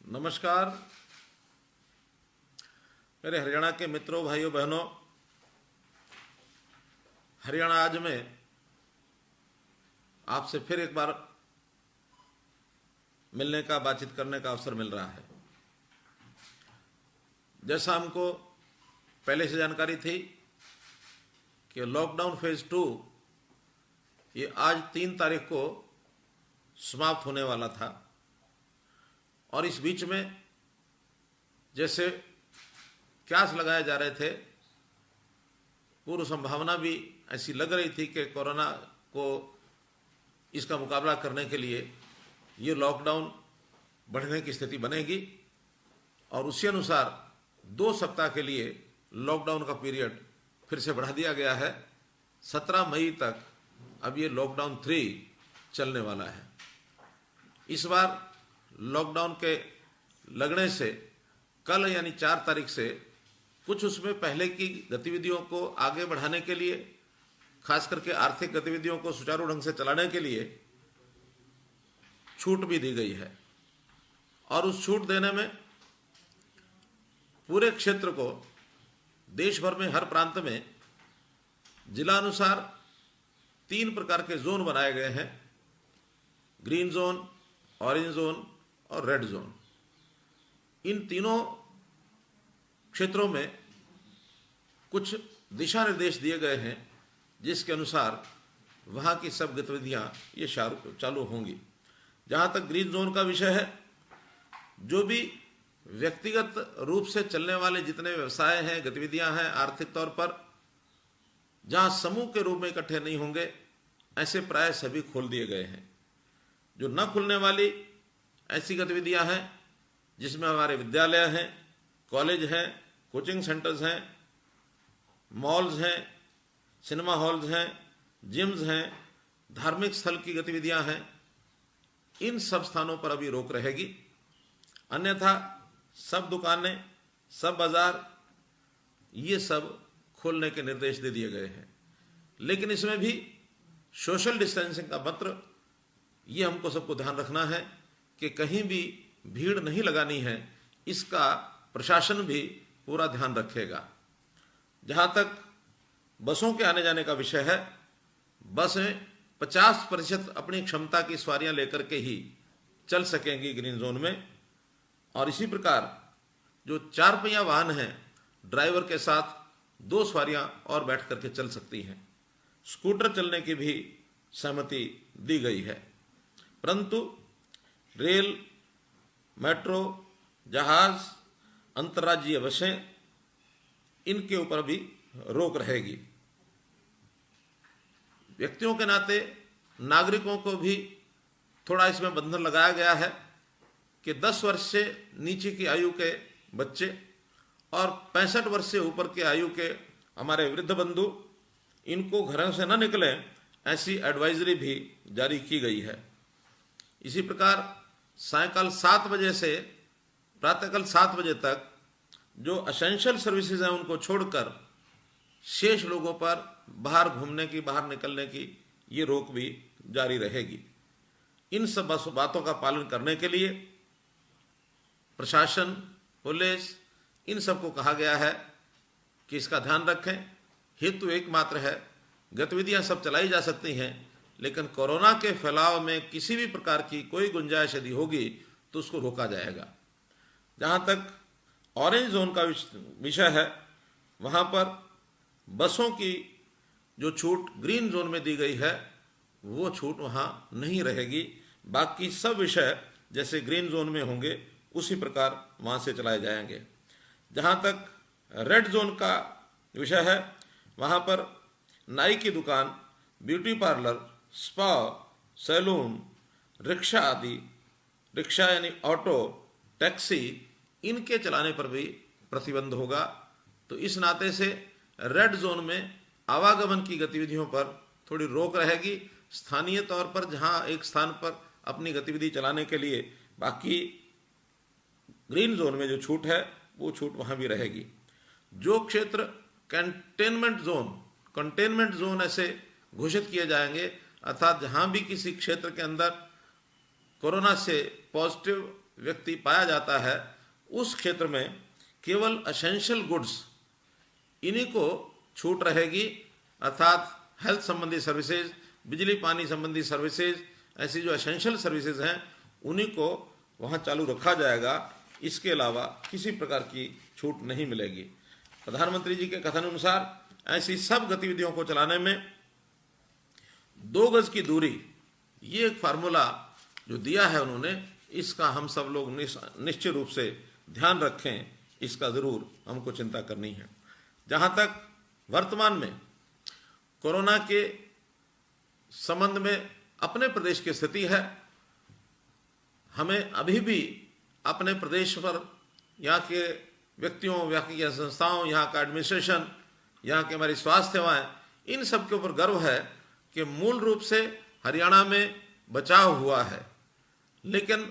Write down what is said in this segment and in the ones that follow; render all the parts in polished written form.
नमस्कार मेरे हरियाणा के मित्रों, भाइयों, बहनों। हरियाणा आज में आपसे फिर एक बार मिलने का, बातचीत करने का अवसर मिल रहा है। जैसा हमको पहले से जानकारी थी कि लॉकडाउन फेज 2 ये आज 3 तारीख को समाप्त होने वाला था, और इस बीच में जैसे क्यास लगाए जा रहे थे, पूर्व संभावना भी ऐसी लग रही थी कि कोरोना को इसका मुकाबला करने के लिए ये लॉकडाउन बढ़ने की स्थिति बनेगी, और उसी अनुसार 2 सप्ताह के लिए लॉकडाउन का पीरियड फिर से बढ़ा दिया गया है। 17 मई तक अब ये लॉकडाउन 3 चलने वाला है। इस बार लॉकडाउन के लगने से कल यानी 4 तारीख से कुछ उसमें पहले की गतिविधियों को आगे बढ़ाने के लिए, खास करके आर्थिक गतिविधियों को सुचारू ढंग से चलाने के लिए छूट भी दी गई है। और उस छूट देने में पूरे क्षेत्र को, देश भर में हर प्रांत में जिलानुसार 3 प्रकार के जोन बनाए गए हैं: ग्रीन जोन, ऑरेंज जोन और रेड जोन। इन तीनों क्षेत्रों में कुछ दिशा निर्देश दिए गए हैं, जिसके अनुसार वहाँ की सब गतिविधियाँ ये चालू होंगी। जहाँ तक ग्रीन जोन का विषय है, जो भी व्यक्तिगत रूप से चलने वाले जितने व्यवसाय हैं, गतिविधियाँ हैं आर्थिक तौर पर, जहाँ समूह के रूप में इकट्ठे नहीं होंगे, ऐसे प्राय सभी खोल दिए गए हैं। जो न खुलने वाली ऐसी गतिविधियां हैं जिसमें हमारे विद्यालय हैं, कॉलेज हैं, कोचिंग सेंटर्स हैं, मॉल्स हैं, सिनेमा हॉल्स हैं, जिम्स हैं, धार्मिक स्थल की गतिविधियां हैं, इन सब स्थानों पर अभी रोक रहेगी। अन्यथा सब दुकानें, सब बाजार, ये सब खोलने के निर्देश दे दिए गए हैं। लेकिन इसमें भी सोशल डिस्टेंसिंग का मंत्र, ये हमको सबको ध्यान रखना है कि कहीं भी भीड़ नहीं लगानी है। इसका प्रशासन भी पूरा ध्यान रखेगा। जहाँ तक बसों के आने जाने का विषय है, बसें 50% अपनी क्षमता की सवारियाँ लेकर के ही चल सकेंगी ग्रीन जोन में। और इसी प्रकार जो 4 पहिया वाहन हैं, ड्राइवर के साथ 2 सवारियाँ और बैठ करके चल सकती हैं। स्कूटर चलने की भी सहमति दी गई है। परंतु रेल, मेट्रो, जहाज, अंतर्राज्यीय बसें, इनके ऊपर भी रोक रहेगी। व्यक्तियों के नाते नागरिकों को भी थोड़ा इसमें बंधन लगाया गया है कि 10 वर्ष से नीचे की आयु के बच्चे और 65 वर्ष से ऊपर के आयु के हमारे वृद्ध बंधु, इनको घरों से न निकलें, ऐसी एडवाइजरी भी जारी की गई है। इसी प्रकार सायंकाल 7 बजे से प्रातःकाल 7 बजे तक जो एसेंशियल सर्विसेज हैं, उनको छोड़कर शेष लोगों पर बाहर घूमने की, बाहर निकलने की ये रोक भी जारी रहेगी। इन सब बातों का पालन करने के लिए प्रशासन, पुलिस, इन सबको कहा गया है कि इसका ध्यान रखें। हेतु एकमात्र है, गतिविधियां सब चलाई जा सकती हैं, लेकिन कोरोना के फैलाव में किसी भी प्रकार की कोई गुंजाइश यदि होगी तो उसको रोका जाएगा। जहाँ तक ऑरेंज जोन का विषय है, वहाँ पर बसों की जो छूट ग्रीन जोन में दी गई है, वो छूट वहाँ नहीं रहेगी। बाकी सब विषय जैसे ग्रीन जोन में होंगे, उसी प्रकार वहाँ से चलाए जाएंगे। जहाँ तक रेड जोन का विषय है, वहाँ पर नाई की दुकान, beauty parlour, spa, salon, rickshaw आदि, रिक्शा यानी ऑटो, टैक्सी, इनके चलाने पर भी प्रतिबंध होगा। तो इस नाते से रेड जोन में आवागमन की गतिविधियों पर थोड़ी रोक रहेगी। स्थानीय तौर पर जहाँ एक स्थान पर अपनी गतिविधि चलाने के लिए, बाकी ग्रीन जोन में जो छूट है वो छूट वहाँ भी रहेगी। जो क्षेत्र कंटेनमेंट जोन ऐसे घोषित किए जाएंगे, अर्थात जहाँ भी किसी क्षेत्र के अंदर कोरोना से पॉजिटिव व्यक्ति पाया जाता है, उस क्षेत्र में केवल एसेंशियल गुड्स इन्हीं को छूट रहेगी, अर्थात हेल्थ संबंधी सर्विसेज, बिजली पानी संबंधी सर्विसेज, ऐसी जो एसेंशियल सर्विसेज हैं उन्हीं को वहाँ चालू रखा जाएगा। इसके अलावा किसी प्रकार की छूट नहीं मिलेगी। प्रधानमंत्री जी के कथन अनुसार ऐसी सब गतिविधियों को चलाने में 2 गज की दूरी, ये एक फार्मूला जो दिया है उन्होंने, इसका हम सब लोग निश्चित रूप से ध्यान रखें, इसका जरूर हमको चिंता करनी है। जहां तक वर्तमान में कोरोना के संबंध में अपने प्रदेश की स्थिति है, हमें अभी भी अपने प्रदेश पर, यहाँ के व्यक्तियों, यहाँ की संस्थाओं, यहाँ का एडमिनिस्ट्रेशन, यहाँ की हमारी स्वास्थ्य सेवाएं, इन सब के ऊपर गर्व है कि मूल रूप से हरियाणा में बचाव हुआ है। लेकिन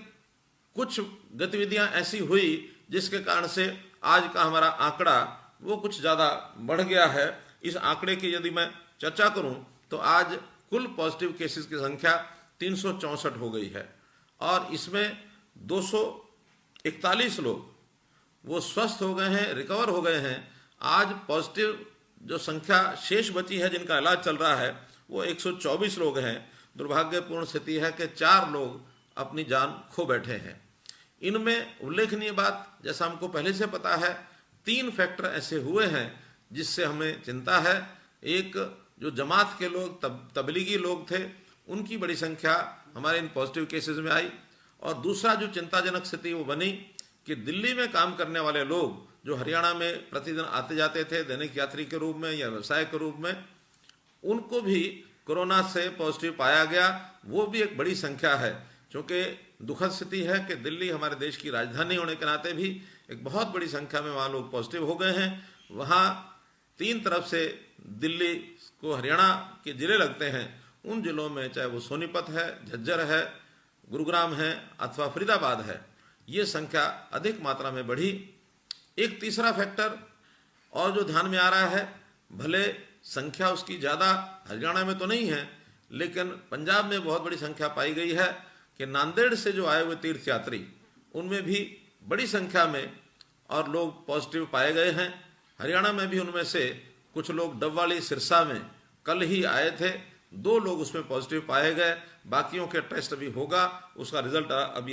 कुछ गतिविधियां ऐसी हुई जिसके कारण से आज का हमारा आंकड़ा वो कुछ ज़्यादा बढ़ गया है। इस आंकड़े की यदि मैं चर्चा करूं तो आज कुल पॉजिटिव केसेस की संख्या 364 हो गई है और इसमें 241 लोग वो स्वस्थ हो गए हैं, रिकवर हो गए हैं। आज पॉजिटिव जो संख्या शेष बची है जिनका इलाज चल रहा है वो 124 लोग हैं। दुर्भाग्यपूर्ण स्थिति है कि 4 लोग अपनी जान खो बैठे हैं। इनमें उल्लेखनीय बात, जैसा हमको पहले से पता है, 3 फैक्टर ऐसे हुए हैं जिससे हमें चिंता है। एक, जो जमात के लोग, तबलीगी लोग थे, उनकी बड़ी संख्या हमारे इन पॉजिटिव केसेस में आई। और दूसरा जो चिंताजनक स्थिति वो बनी कि दिल्ली में काम करने वाले लोग जो हरियाणा में प्रतिदिन आते जाते थे दैनिक यात्री के रूप में या व्यवसाय के रूप में, उनको भी कोरोना से पॉजिटिव पाया गया। वो भी एक बड़ी संख्या है, क्योंकि दुखद स्थिति है कि दिल्ली हमारे देश की राजधानी होने के नाते भी एक बहुत बड़ी संख्या में वहाँ लोग पॉजिटिव हो गए हैं। वहाँ 3 तरफ से दिल्ली को हरियाणा के जिले लगते हैं, उन जिलों में चाहे वो सोनीपत है, झज्जर है, गुरुग्राम है अथवा फरीदाबाद है, ये संख्या अधिक मात्रा में बढ़ी। एक तीसरा फैक्टर और जो ध्यान में आ रहा है, भले संख्या उसकी ज़्यादा हरियाणा में तो नहीं है, लेकिन पंजाब में बहुत बड़ी संख्या पाई गई है कि नांदेड़ से जो आए हुए तीर्थयात्री, उनमें भी बड़ी संख्या में और लोग पॉजिटिव पाए गए हैं। हरियाणा में भी उनमें से कुछ लोग डबवाली, सिरसा में कल ही आए थे, 2 लोग उसमें पॉजिटिव पाए गए। बाकियों के टेस्ट अभी होगा, उसका रिजल्ट अभी